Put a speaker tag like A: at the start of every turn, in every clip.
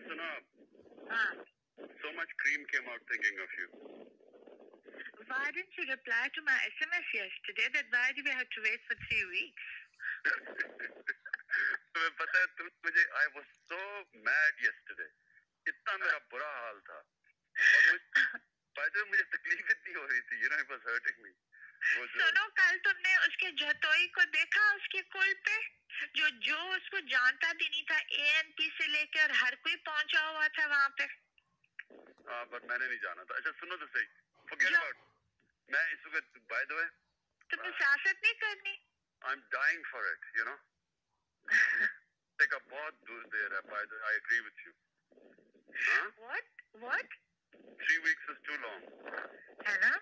A: سنو so much cream came out thinking of you.
B: Why didn't you reply to my SMS yesterday? That why do we have to wait for 3 weeks?
A: تمہیں پتہ ہے تم مجھے I was so mad yesterday. اتنا میرا برا حال تھا. اور مجھے تکلیف اتنی ہو رہی تھی. You know, it was hurting me.
B: سنو کل تم نے اس کے جتوئی کو دیکھا اس کے کول پہ جو اس کو جانتا بھی نہیں تھا ANP سے لے کے اور ہر کوئی پہنچا ہوا تھا وہاں پہ.
A: ہاں بٹ میں نے نہیں جانا تھا. اچھا سنو تو صحیح. Forget about. میں اس وقت by the way
B: تمہیں سیاست نہیں کرنی.
A: I'm dying for it, you know. ایک بہت دور دیر ہے. By the way, I agree with you.
B: What?
A: 3 weeks is too long.
B: ہے نا?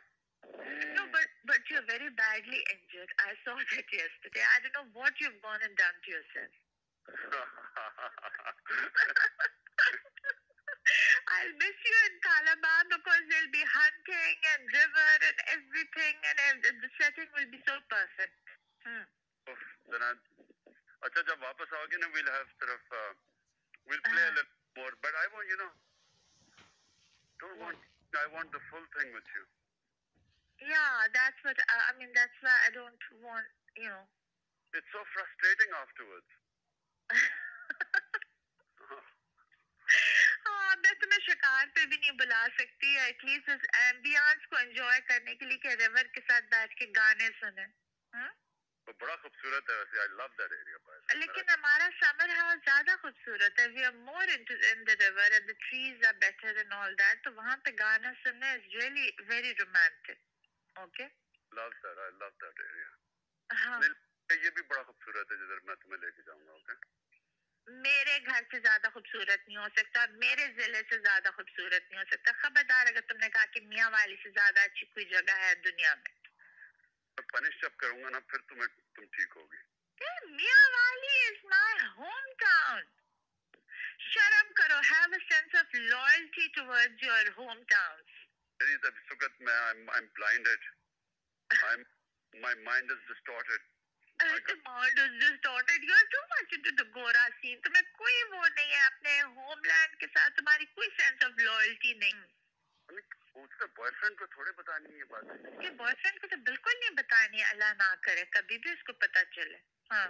B: No, but you're very badly injured. I saw that yesterday. I don't know what you've gone and done to yourself. I'll miss you in Calabar because there'll be hunting and river and everything and the setting will be so perfect.
A: اچھا جب واپس آؤ گے نا we'll have sort of we'll play a little more but I want, you know, I want the full thing with you.
B: Yeah, that's what I mean. That's why I don't want, you know.
A: It's so frustrating afterwards.
B: ہاں میں تمہیں شکار پہ بھی نہیں بلا سکتی. At least اس ایمبیانس کو انجوائے کرنے کے لیے کہ ریور کے ساتھ بیٹھ کے گانے سنیں.
A: بڑا خوبصورت ہے ویسے. I love that area.
B: لیکن ہمارا سمر ہاؤس زیادہ خوبصورت ہے. We are more in the river and the trees are better and all that. تو وہاں پہ گانا سننا is really very romantic. Okay.
A: Love that. I love that area.
B: ہاں
A: یہ بھی بڑا خوبصورت ہے جدھر میں تمہیں لے کے جاؤں گا. اوکے.
B: میرے گھر سے زیادہ خوبصورت نہیں ہو سکتا. میرے ضلع سے زیادہ خوبصورت نہیں ہو سکتا. خبردار اگر تم نے کہا کہ میاں والی سے زیادہ اچھی کوئی جگہ ہے دنیا میں.
A: پنش جب کروں گا نا پھر تم ٹھیک ہوگی.
B: میاں والی از مائی ہوم ٹاؤن. شرم کرو. Have a sense of loyalty towards your home towns.
A: اس وقت میں I'm blinded. My mind is distorted.
B: The mind is distorted. You're too much into the Gora scene. تمہیں کوئی وہ نہیں ہے اپنے ہوم لینڈ کے ساتھ. تمہاری کوئی سینس آف لائلٹی نہیں.
A: اس کا بوائے فرینڈ کو تھوڑے بتانی ہے بات.
B: اس کے بوائے فرینڈ کو تو بالکل نہیں بتانی. اللہ نہ کرے کبھی بھی اس کو پتا چلے. ہاں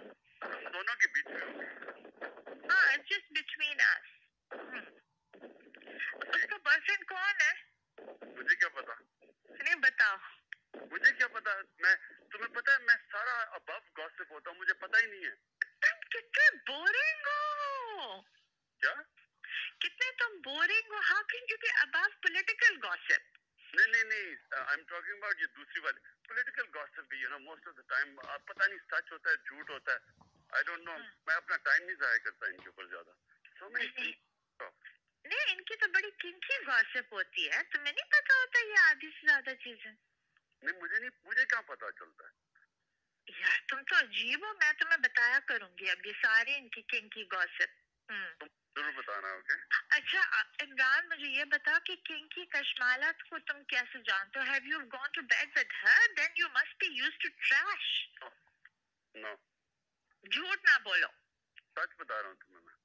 A: دونوں کے بیچ میں ہوگی.
B: ہاں it's just between us. اس کا بوائے فرینڈ کون ہے؟
A: مجھے کیا پتا.
B: نہیں بتاؤ.
A: مجھے کیا پتا. تمہیں پتا ہے میں سارا ابو گوسپ ہوتا ہوں. مجھے پتا ہی نہیں ہے.
B: تم کتنے بورنگ ہو.
A: کیا
B: کتنے تم بورنگ ہو. How can you be about political gossip.
A: نہیں I'm talking about یہ دوسری والی پولیٹیکل گوسپ بھی. you know, most of the time پتہ نہیں سچ ہوتا ہے جھوٹ ہوتا ہے. I don't know. میں اپنا ٹائم نہیں ضائع کرتا ان کے اوپر زیادہ.
B: نہیں ان کی تو بڑی کنکی گوسپ ہوتی ہے. تمہیں نہیں پتا ہوتا یہ آدھی سے زیادہ چیزیں.
A: نہیں مجھے کہاں پتا چلتا ہے.
B: یار تم تو عجیب ہو. میں تمہیں بتایا کروں گی اب یہ سارے ان کی کنکی گوسپ.
A: ضرور بتانا. اوکے.
B: اچھا عمران مجھے یہ بتاؤ کہ کنکی کشمالت کو تم کیسے جانتے ہو. Have you gone to bed with her? Then you must be used to trash.
A: No.
B: جھوٹ نہ بولو.
A: سچ بتا رہا ہوں تمہیں میں.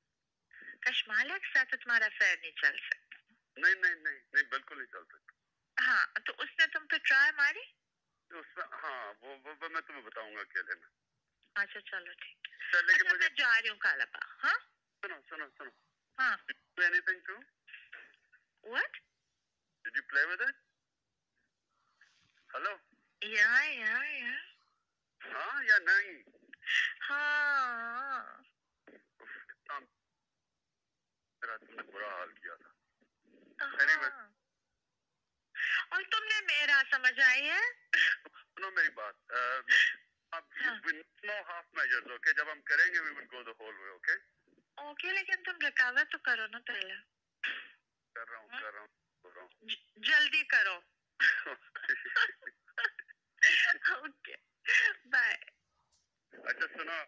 B: کشمالہ کے ساتھ تمہارا فیر نہیں چل سکتا.
A: نہیں بالکل نہیں چل سکتا.
B: ہاں تو اس نے تم پہ ٹرائی ماری.
A: اس میں ہاں وہ میں تمہیں بتاؤں گا اکیلے میں.
B: اچھا چلو ٹھیک ہے. لیکن میں جا رہی ہوں کالا با. ہاں
A: سنو
B: ہاں.
A: Did you do anything too?
B: What?
A: Did you play with it? Hello?
B: Yeah.
A: ہاں یا نہیں.
B: ہاں
A: میرا تم نے برا حال کیا تھا.
B: اور تم نے میرا سمجھ آئی ہے.
A: سنو میری بات. اب no half measures. Okay, جب ہم کریں گے we will go the whole way. Okay.
B: Okay لیکن تم ریکور تو کرو نا پہلے.
A: کر رہا ہوں.
B: جلدی کرو. Okay bye.
A: اچھا سنو